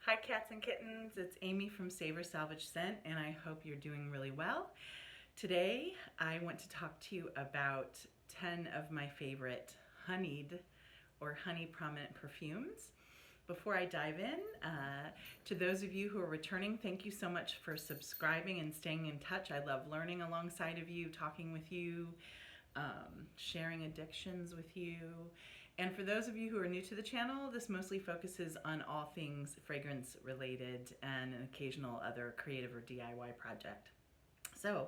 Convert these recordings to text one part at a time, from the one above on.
Hi cats and kittens, it's Amy from Savor Salvage Scent and I hope you're doing really well. Today I want to talk to you about 10 of my favorite honeyed or honey prominent perfumes. Before I dive in, to those of you who are returning, thank you so much for subscribing and staying in touch. I love learning alongside of you, talking with you, sharing addictions with you. And for those of you who are new to the channel, this mostly focuses on all things fragrance related and an occasional other creative or DIY project. So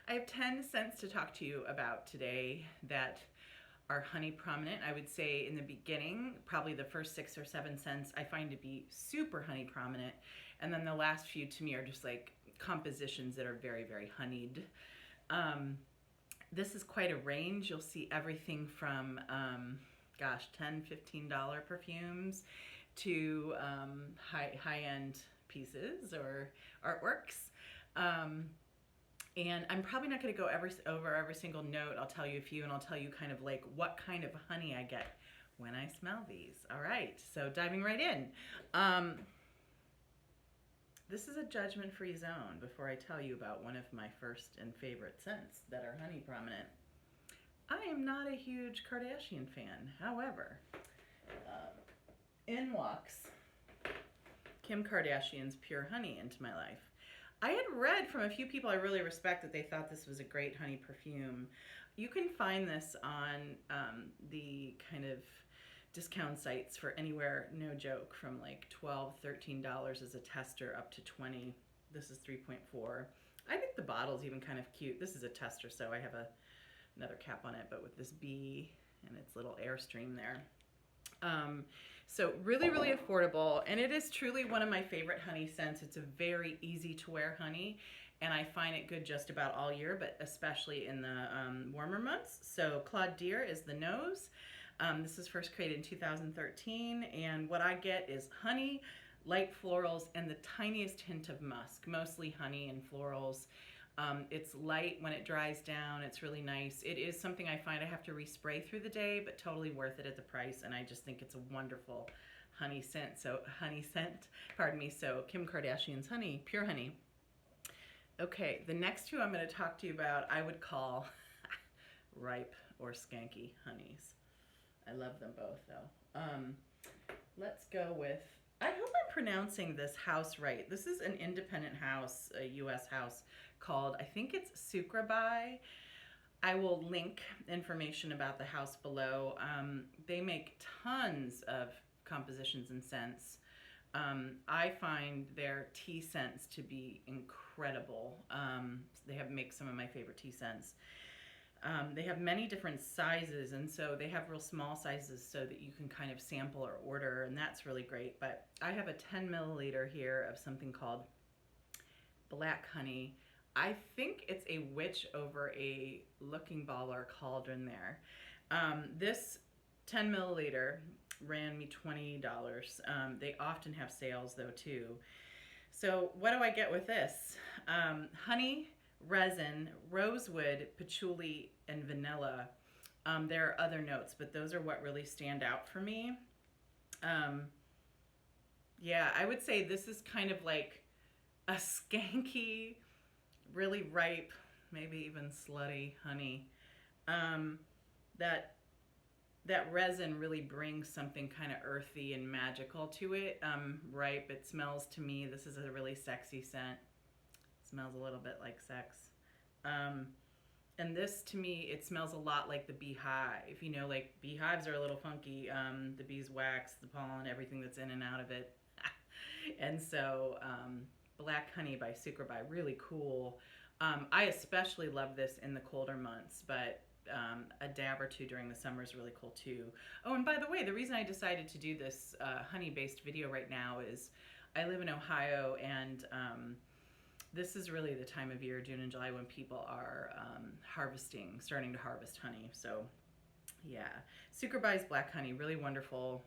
I have 10 scents to talk to you about today that are honey prominent. I would say in the beginning, probably the first 6 or 7 scents I find to be super honey prominent. And then the last few to me are just like compositions that are very, very honeyed. This is quite a range. You'll see everything from $10, $15 perfumes to high-end pieces or artworks. And I'm probably not going to go over every single note. I'll tell you a few and I'll tell you kind of like what kind of honey I get when I smell these. All right, so diving right in. This is a judgment-free zone before I tell you about one of my first and favorite scents that are honey prominent. I am not a huge Kardashian fan. However, in walks Kim Kardashian's Pure Honey into my life. I had read from a few people I really respect that they thought this was a great honey perfume. You can find this on the kind of discount sites for anywhere, no joke, from like $12, $13 as a tester up to $20. This is 3.4. I think the bottle's even kind of cute. This is a tester, so I have another cap on it, but with this bee and its little airstream there. So really, really affordable, and it is truly one of my favorite honey scents. It's a very easy to wear honey, and I find it good just about all year, but especially in the warmer months. So Claude Deer is the nose. This was first created in 2013, and what I get is honey, light florals, and the tiniest hint of musk, mostly honey and florals. It's light when it dries down. It's really nice. It is something I find I have to respray through the day, but totally worth it at the price, and I just think it's a wonderful honey scent. So so Kim Kardashian's honey, Pure Honey. Okay, the next two I'm going to talk to you about I would call ripe or skanky honeys. I love them both though. Let's go with, I hope I'm pronouncing this house right. This is an independent house, a US house called, I think it's Sucrabeille. I will link information about the house below. They make tons of compositions and scents. I find their tea scents to be incredible. They make some of my favorite tea scents. They have many different sizes, and so they have real small sizes so that you can kind of sample or order, and that's really great. But I have a 10 milliliter here of something called Black Honey. I think it's a witch over a looking ball or cauldron there. This 10 milliliter ran me $20. They often have sales though too. So what do I get with this? Honey, resin, rosewood, patchouli, and vanilla. There are other notes, but those are what really stand out for me. Yeah, I would say this is kind of like a skanky, really ripe, maybe even slutty honey. That resin really brings something kind of earthy and magical to it. Ripe, it smells to me, this is a really sexy scent. Smells a little bit like sex. And this to me, it smells a lot like the beehive. You know, like beehives are a little funky. The bees wax, the pollen, everything that's in and out of it. And so Black Honey by Sucraby, really cool. I especially love this in the colder months, but a dab or two during the summer is really cool too. Oh, and by the way, the reason I decided to do this honey-based video right now is I live in Ohio, and this is really the time of year, June and July, when people are starting to harvest honey. So yeah, Sucraby's Black Honey, really wonderful,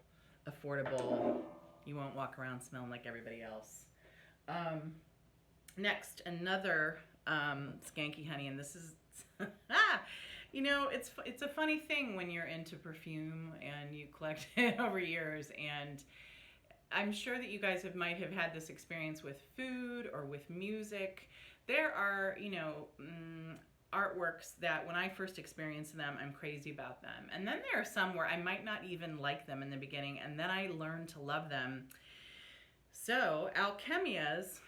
affordable. You won't walk around smelling like everybody else. Next, another skanky honey, and this is, you know, it's a funny thing when you're into perfume and you collect it over years, and I'm sure that you guys might have had this experience with food or with music. There are, artworks that when I first experienced them, I'm crazy about them. And then there are some where I might not even like them in the beginning, and then I learn to love them. So, Alkemia's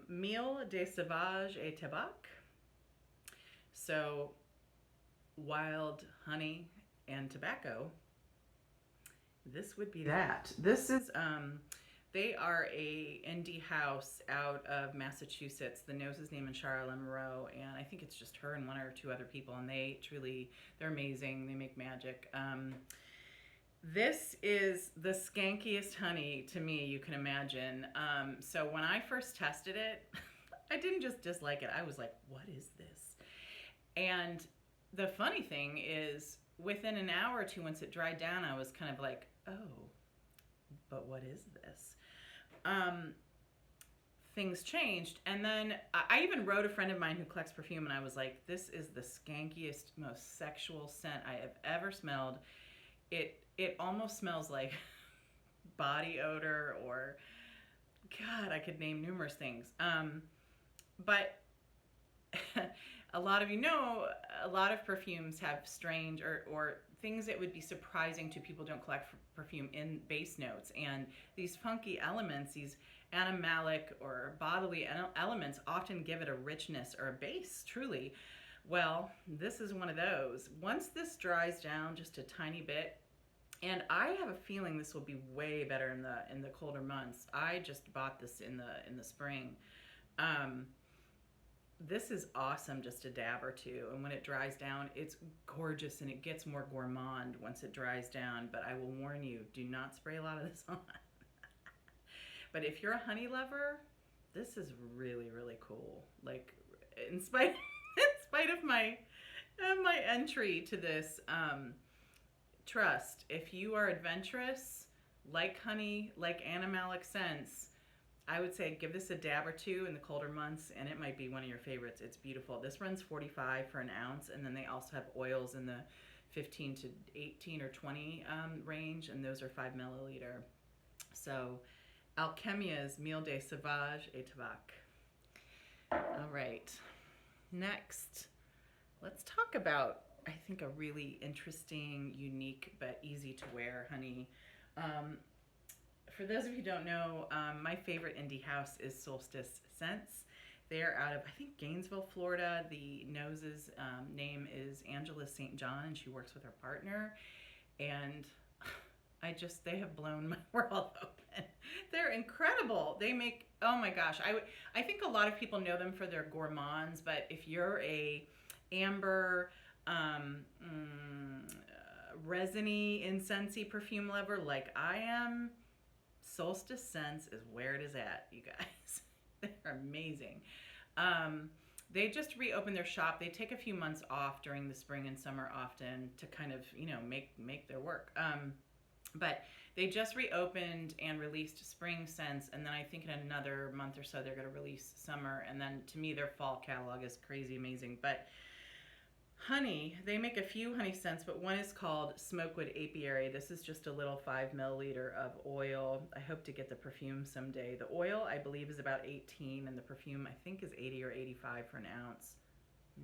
Miel de Sauvage et Tabac. So, wild honey and tobacco. This would be that. This is they are a indie house out of Massachusetts. The nose's name is Charlotte Moreau, and I think it's just her and one or two other people, and they're amazing. They make magic. This is the skankiest honey to me you can imagine. So when I first tested it, I didn't just dislike it. I was like, what is this? And the funny thing is, within an hour or two, once it dried down, I was kind of like, oh, but what is this? Things changed. And then I even wrote a friend of mine who collects perfume, and I was like, this is the skankiest, most sexual scent I have ever smelled. It almost smells like body odor, or God, I could name numerous things. But a lot of a lot of perfumes have strange or things that would be surprising to people who don't collect perfume in base notes. And these funky elements, these animalic or bodily elements, often give it a richness or a base, truly. Well, this is one of those. Once this dries down just a tiny bit, and I have a feeling this will be way better in the colder months. I just bought this in the spring. This is awesome, just a dab or two, and when it dries down, it's gorgeous, and it gets more gourmand once it dries down. But I will warn you, do not spray a lot of this on. But if you're a honey lover, this is really, really cool. Like, in spite of my entry to this, trust, if you are adventurous, like honey, like animalic scents, I would say give this a dab or two in the colder months, and it might be one of your favorites. It's beautiful. This runs $45 for an ounce, and then they also have oils in the 15 to 18 or 20 range, and those are 5 milliliter. So, Alkemia's Miel de Sauvage et Tabac. All right. Next, let's talk about, I think, a really interesting, unique, but easy to wear honey. For those of you who don't know, my favorite indie house is Solstice Scents. They're out of, I think, Gainesville, Florida. The nose's name is Angela St. John, and she works with her partner. And they have blown my world open. They're incredible. They make, oh my gosh, I think a lot of people know them for their gourmands, but if you're a amber, resiny, incensey perfume lover like I am, Solstice Scents is where it is at, you guys. They're amazing. They just reopened their shop. They take a few months off during the spring and summer often to kind of, make their work. But they just reopened and released spring scents, and then I think in another month or so they're going to release summer, and then to me their fall catalog is crazy amazing. But honey, they make a few honey scents, but one is called Smokewood Apiary. This is just a little 5 milliliter of oil. I hope to get the perfume someday. The oil, I believe, is about 18, and the perfume, I think, is 80 or 85 for an ounce.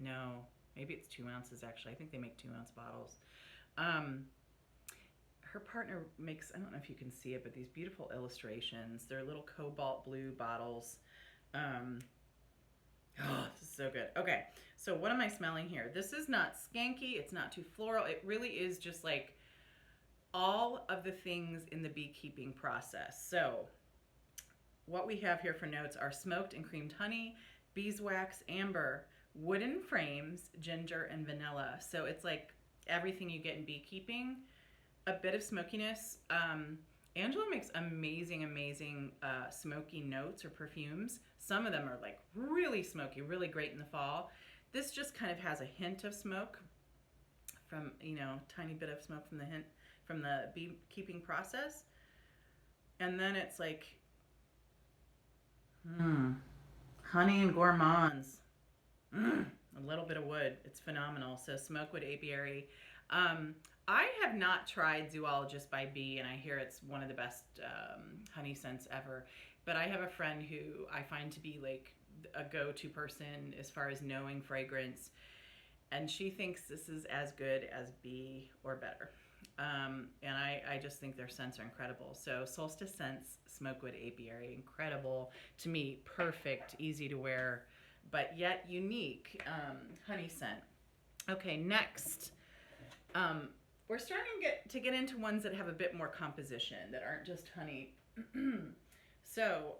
No, maybe it's 2 ounces, actually. I think they make 2-ounce bottles. Her partner makes, I don't know if you can see it, but these beautiful illustrations. They're little cobalt blue bottles. Oh, this is so good. Okay, so what am I smelling here? This is not skanky. It's not too floral. It really is just like all of the things in the beekeeping process. So what we have here for notes are smoked and creamed honey, beeswax, amber, wooden frames, ginger, and vanilla. So it's like everything you get in beekeeping. A bit of smokiness. Angela makes amazing smoky notes or perfumes. Some of them are like really smoky, really great in the fall. This just kind of has a hint of smoke from, tiny bit of smoke from the beekeeping process. And then it's like, honey and gourmands. A little bit of wood. It's phenomenal. So Smokewood Apiary. I have not tried Zoologist by Bee, and I hear it's one of the best honey scents ever. But I have a friend who I find to be like a go-to person as far as knowing fragrance, and she thinks this is as good as Bee or better. And I just think their scents are incredible. So Solstice Scents, Smokewood Apiary, incredible to me, perfect, easy to wear, but yet unique honey scent. Okay, next. We're starting to get into ones that have a bit more composition, that aren't just honey. So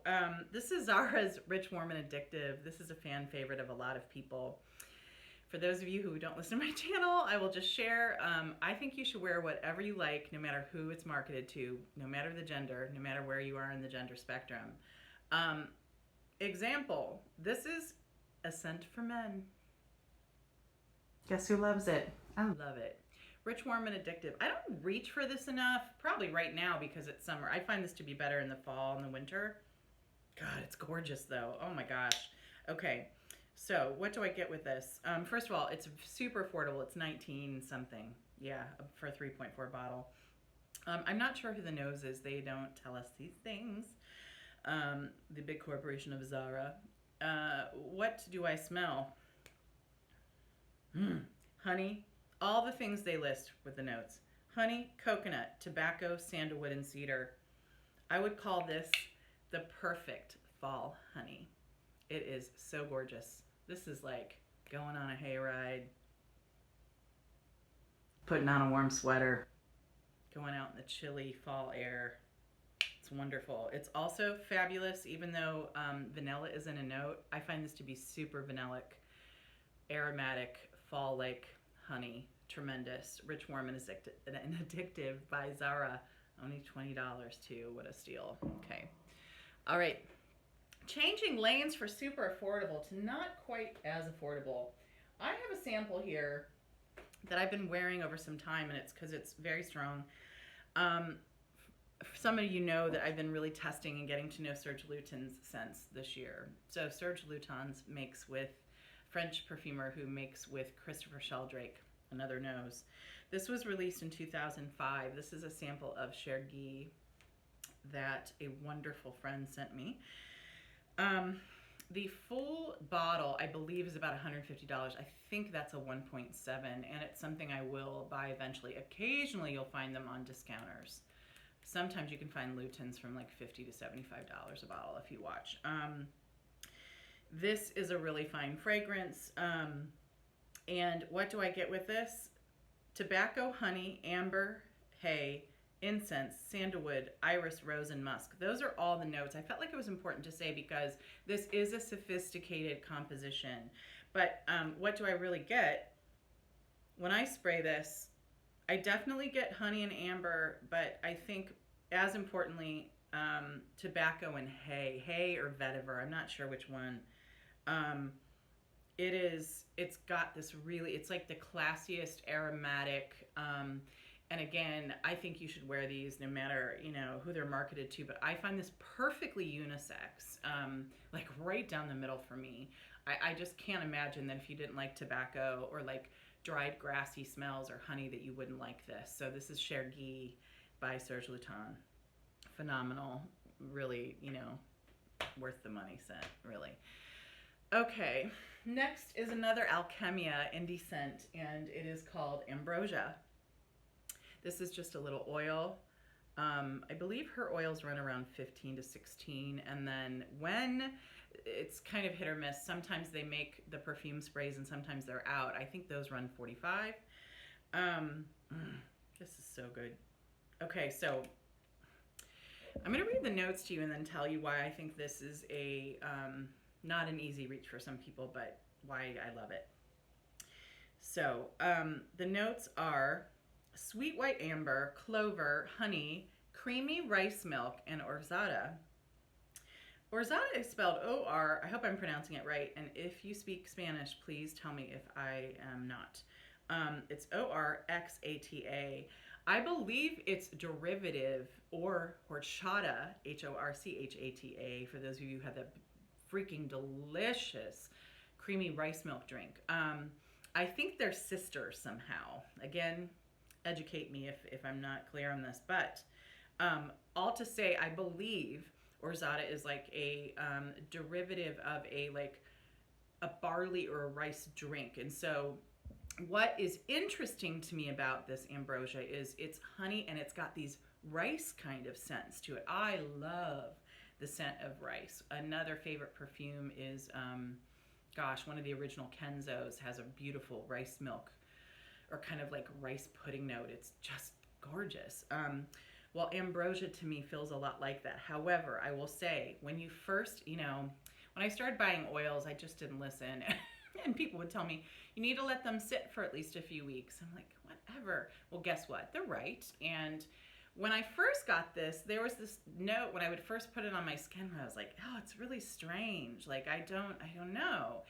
this is Zara's Rich, Warm, and Addictive. This is a fan favorite of a lot of people. For those of you who don't listen to my channel, I will just share. I think you should wear whatever you like, no matter who it's marketed to, no matter the gender, no matter where you are in the gender spectrum. Example, this is a scent for men. Guess who loves it? I love it. Rich, Warm, and Addictive. I don't reach for this enough, probably right now because it's summer. I find this to be better in the fall and the winter. God, it's gorgeous though. Oh my gosh. Okay, so what do I get with this? First of all, it's super affordable. It's 19 something. Yeah, for a 3.4 bottle. I'm not sure who the nose is. They don't tell us these things. The big corporation of Zara. What do I smell? Honey. All the things they list with the notes. Honey, coconut, tobacco, sandalwood, and cedar. I would call this the perfect fall honey. It is so gorgeous. This is like going on a hayride, putting on a warm sweater, going out in the chilly fall air. It's wonderful. It's also fabulous, even though vanilla isn't a note. I find this to be super vanillic, aromatic, fall-like honey. Tremendous. Rich, Warm, and Addictive by Zara. Only $20 too. What a steal. Okay. All right. Changing lanes for super affordable to not quite as affordable. I have a sample here that I've been wearing over some time, and it's because it's very strong. Some of you know that I've been really testing and getting to know Serge Lutens scents this year. So Serge Lutens makes with French perfumer who makes with Christopher Sheldrake, another nose. This was released in 2005. This is a sample of Chergy that a wonderful friend sent me. The full bottle, I believe, is about $150. I think that's a 1.7, and it's something I will buy eventually. Occasionally, you'll find them on discounters. Sometimes you can find Lutens from like $50 to $75 a bottle if you watch. This is a really fine fragrance. And what do I get with this? Tobacco, honey, amber, hay, incense, sandalwood, iris, rose, and musk. Those are all the notes. I felt like it was important to say because this is a sophisticated composition. But what do I really get? When I spray this, I definitely get honey and amber, but I think as importantly, tobacco and hay or vetiver. I'm not sure which one. It's got this really, it's like the classiest aromatic, and again, I think you should wear these no matter, you know, who they're marketed to, but I find this perfectly unisex, like right down the middle for me. I just can't imagine that if you didn't like tobacco or like dried grassy smells or honey that you wouldn't like this. So this is Chergy by Serge Lutens. Phenomenal, really, you know, worth the money scent, really. Okay, next is another Alkemia indie scent, and it is called Ambrosia. This is just a little oil. I believe her oils run around 15 to 16, and then when it's kind of hit or miss, sometimes they make the perfume sprays and sometimes they're out. I think those run 45. This is so good. Okay, so I'm going to read the notes to you and then tell you why I think this is a not an easy reach for some people, but why I love it. So the notes are sweet white amber, clover, honey, creamy rice milk, and orzata. Orzata is spelled O-R. I hope I'm pronouncing it right. And if you speak Spanish, please tell me if I am not. It's O-R-X-A-T-A. I believe it's derivative or horchata, H-O-R-C-H-A-T-A, for those of you who have that freaking delicious creamy rice milk drink. I think they're sisters somehow. Again, educate me if I'm not clear on this. But all to say, I believe Zara is like a derivative of a barley or a rice drink. And so what is interesting to me about this ambrosia is it's honey and it's got these rice kind of scents to it. I love the scent of rice. Another favorite perfume is, one of the original Kenzos has a beautiful rice milk or kind of like rice pudding note. It's just gorgeous. Well, ambrosia to me feels a lot like that. However, I will say, when you first, when I started buying oils, I just didn't listen. And people would tell me, you need to let them sit for at least a few weeks. I'm like, whatever. Well, guess what? They're right. And when I first got this, there was this note when I would first put it on my skin where I was like, oh, it's really strange. Like, I don't know.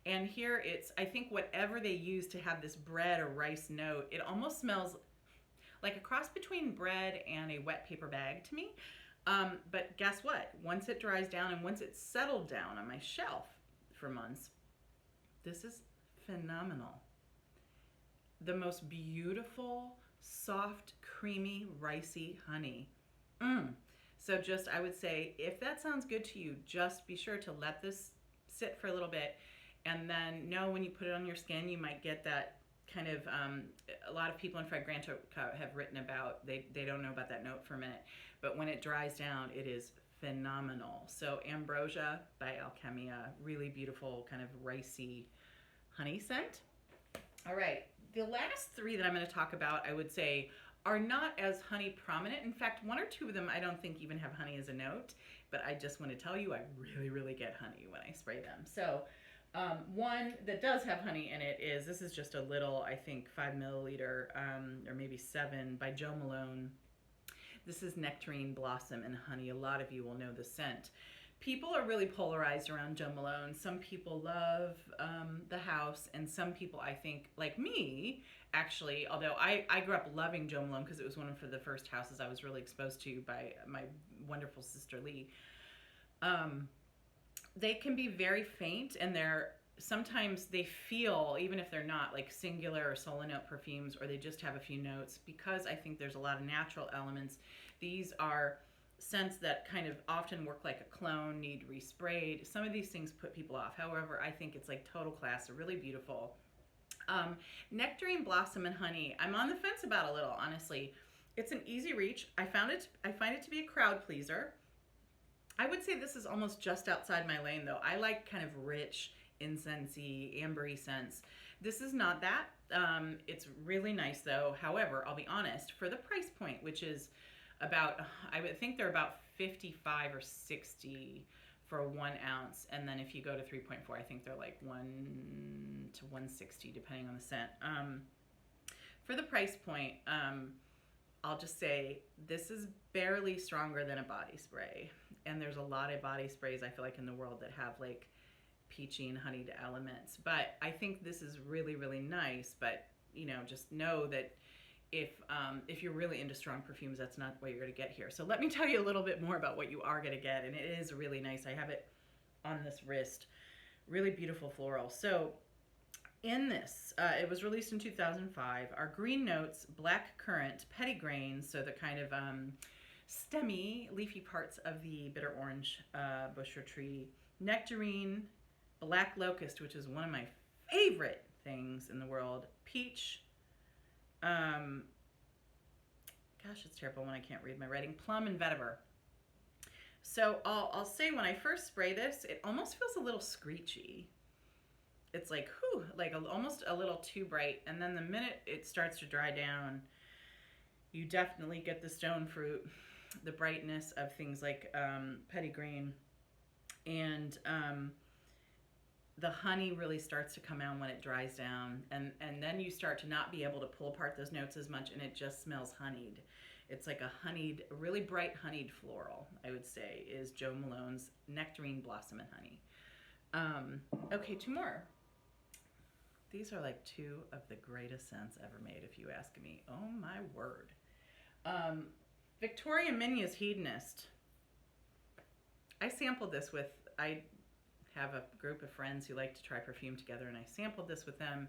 And here it's, I think whatever they use to have this bread or rice note, it almost smells like a cross between bread and a wet paper bag to me. But guess what? Once it dries down and once it's settled down on my shelf for months, this is phenomenal. The most beautiful, soft, creamy, ricey honey. So just, I would say, if that sounds good to you, just be sure to let this sit for a little bit. And then know when you put it on your skin, you might get that kind of, a lot of people in Fragrantica have written about, they don't know about that note for a minute, but when it dries down, it is phenomenal. So Ambrosia by Alkemia, really beautiful kind of ricey honey scent. All right, the last three that I'm going to talk about, I would say, are not as honey prominent. In fact, one or two of them I don't think even have honey as a note, but I just want to tell you I really, really get honey when I spray them. So one that does have honey in it is, this is just a little, I think 5 milliliter or maybe 7 by Jo Malone. This is Nectarine, Blossom, and Honey. A lot of you will know the scent. People are really polarized around Jo Malone. Some people love the house, and some people, I think, like me, actually, although I grew up loving Jo Malone because it was one of the first houses I was really exposed to by my wonderful sister Lee. They can be very faint, and sometimes they feel, even if they're not like singular or solo note perfumes, or they just have a few notes, because I think there's a lot of natural elements. These are scents that kind of often work like a clone, need resprayed. Some of these things put people off. However, I think it's like total class. They're really beautiful. Nectarine, Blossom, and Honey, I'm on the fence about a little, honestly. It's an easy reach. I find it to be a crowd pleaser. I would say this is almost just outside my lane, though. I like kind of rich, incensey, ambery scents. This is not that. It's really nice, though. However, I'll be honest, for the price point, which is about, I would think they're about 55 or 60 for 1 ounce. And then if you go to 3.4, I think they're like 1 to 160, depending on the scent. For the price point, I'll just say this is barely stronger than a body spray. And there's a lot of body sprays, I feel like, in the world that have like peachy and honeyed elements. But I think this is really, really nice. But, just know that if you're really into strong perfumes, that's not what you're going to get here. So let me tell you a little bit more about what you are going to get. And it is really nice. I have it on this wrist. Really beautiful floral. So in this, it was released in 2005. Our green notes, black currant, petitgrain, so the kind of stemmy, leafy parts of the bitter orange bush or tree, nectarine, black locust, which is one of my favorite things in the world, peach, gosh, it's terrible when I can't read my writing, plum, and vetiver. So I'll say when I first spray this, it almost feels a little screechy. It's like, whew, like almost a little too bright. And then the minute it starts to dry down, you definitely get the stone fruit, the brightness of things like petitgrain, and the honey really starts to come out when it dries down, and then you start to not be able to pull apart those notes as much, and it just smells honeyed. It's like a honeyed, really bright honeyed floral, I would say, is Jo Malone's Nectarine, Blossom, and Honey. Okay, 2 more. These are like 2 of the greatest scents ever made, if you ask me. Oh my word. Victorian Minya's Hedonist. I sampled this I have a group of friends who like to try perfume together, and I sampled this with them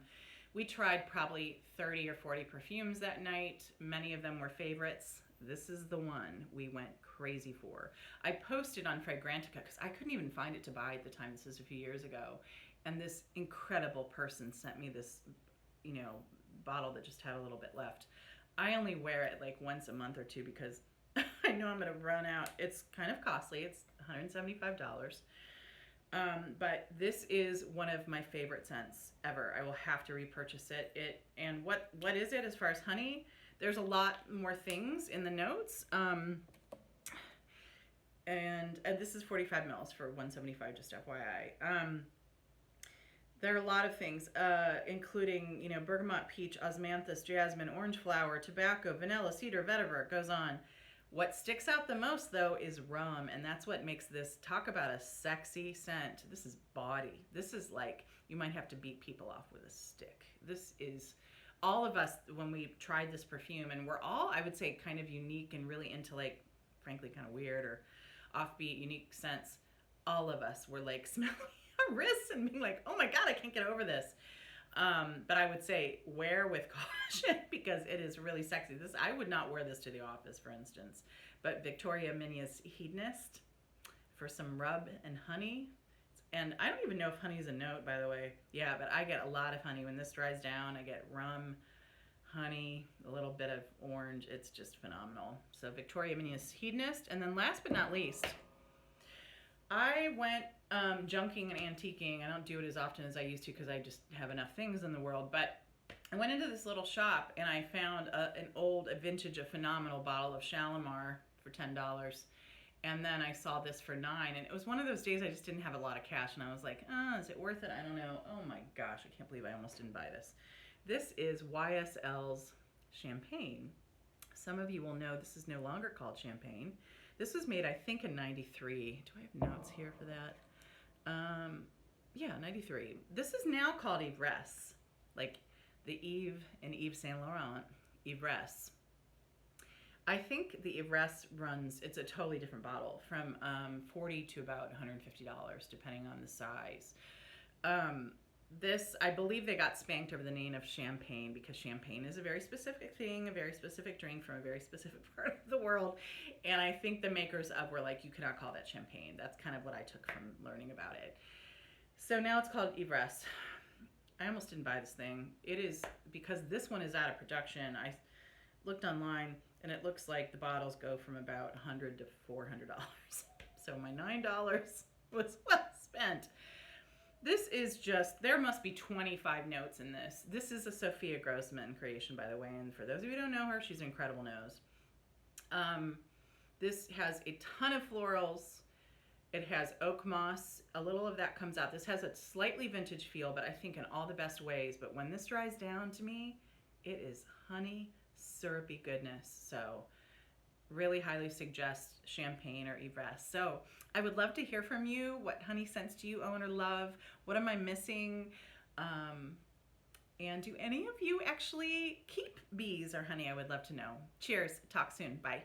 We tried probably 30 or 40 perfumes that night. Many of them were favorites. This is the one we went crazy for. I posted on Fragrantica because I couldn't even find it to buy at the time. This was a few years ago. And this incredible person sent me this, bottle that just had a little bit left. I only wear it like once a month or two because I know I'm going to run out. It's kind of costly. It's $175. But this is one of my favorite scents ever. I will have to repurchase it. And what is it as far as honey? There's a lot more things in the notes. And this is 45 mils for $175, just FYI. There are a lot of things, including, bergamot, peach, osmanthus, jasmine, orange flower, tobacco, vanilla, cedar, vetiver. It goes on. What sticks out the most, though, is rum, and that's what makes this, talk about a sexy scent. This is body. This is like, you might have to beat people off with a stick. This is, all of us, when we tried this perfume, and we're all, I would say, kind of unique and really into, like, frankly, kind of weird or offbeat, unique scents. All of us were, like, smelling our wrists and being like, oh my God, I can't get over this. But I would say wear with caution because it is really sexy. I would not wear this to the office, for instance. But Victoria Minya's Hedonist for some rub and honey. And I don't even know if honey is a note, by the way. Yeah, but I get a lot of honey. When this dries down, I get rum, honey, a little bit of orange. It's just phenomenal. So Victoria Minya's Hedonist. And then last but not least, I went junking and antiquing. I don't do it as often as I used to because I just have enough things in the world. But I went into this little shop and I found a vintage, a phenomenal bottle of Shalimar for $10. And then I saw this for $9. And it was one of those days I just didn't have a lot of cash. And I was like, is it worth it? I don't know. Oh my gosh, I can't believe I almost didn't buy this. This is YSL's Champagne. Some of you will know this is no longer called Champagne. This was made, I think, in 93. Do I have notes here for that? Yeah, 93. This is now called Yvresse, like the Yves and Yves Saint Laurent, Yvresse. I think the Yvresse runs, it's a totally different bottle, from $40 to about $150, depending on the size. This, I believe they got spanked over the name of Champagne because champagne is a very specific thing, a very specific drink from a very specific part of the world. And I think the makers of were like, you cannot call that champagne. That's kind of what I took from learning about it. So now it's called Yvresse. I almost didn't buy this thing. It is, because this one is out of production. I looked online and it looks like the bottles go from about $100 to $400. So my $9 was well spent. This is just, there must be 25 notes in this. This is a Sophia Grossman creation, by the way. And for those of you who don't know her, she's an incredible nose. This has a ton of florals. It has oak moss. A little of that comes out. This has a slightly vintage feel, but I think in all the best ways. But when this dries down to me, it is honey, syrupy goodness. So really highly suggest Champagne or Yvresse. So I would love to hear from you. What honey scents do you own or love? What am I missing? And do any of you actually keep bees or honey? I would love to know. Cheers. Talk soon. Bye.